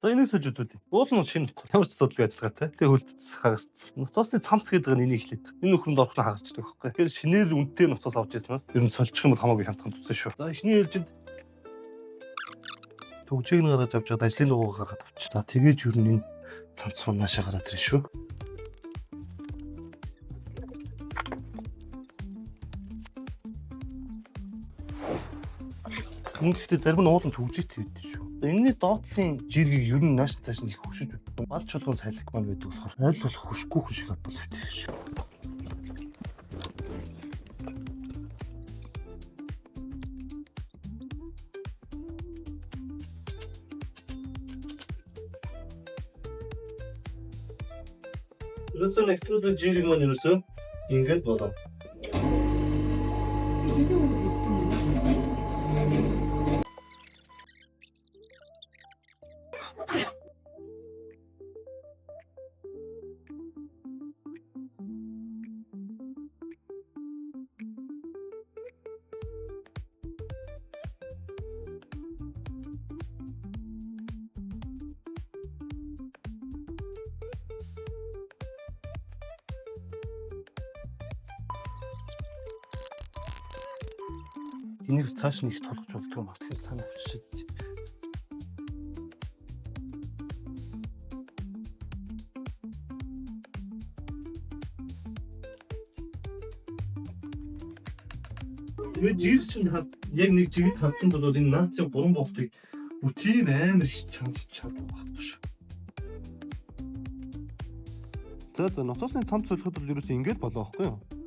За энийг сольж үзүүлье. Уул нь шинэ нутаг. Ямар ч судалгаа ажиллагаатай. Тэгээ хөлтөц хагарцсан. Нутаасны цамц гэдэг нь энийг эхлээд. Энэ нөхрөнд орхон хагарчдаг байхгүй. Тэгэхээр шинээр үнэтэй нутаас авч ирснаас ер нь сольчих юм бол хамаагүй хямдхан тусан шүү. За эхний ээлжинд төгжээг нь гаргаж авч чад ажлын дугуйг гаргаад авч. За тэгээж ер нь энэ цамц руу наашаа гараад ирнэ шүү. Гэхдээ зарим нь уулын төгжээтэй байдаг шүү. Энэний доотлын жиргийг ер нь нааш цааш нь их хөшөж байдаг. Балч чулган сайлах маань байдаг болохоор аль болох хөшгүй хүн шиг хадвал байдаг шүү. Ерөөсөө нэвтрүүлэн жирийг маань ерөөсөө ингэж болоо. Энийг цааш нь их тулгаж болдог юм аа. Тэгэхээр цаана авчиж. Тэгээд жирэг чинь яг нэг жигэд тавцсан бол энэ нацийн 3 болтыг бүр тийм амар их чанарч чаддаг байхгүй шүү. За нуцасны цамц солиход бол ерөөсөө ингэж болоо байхгүй юу?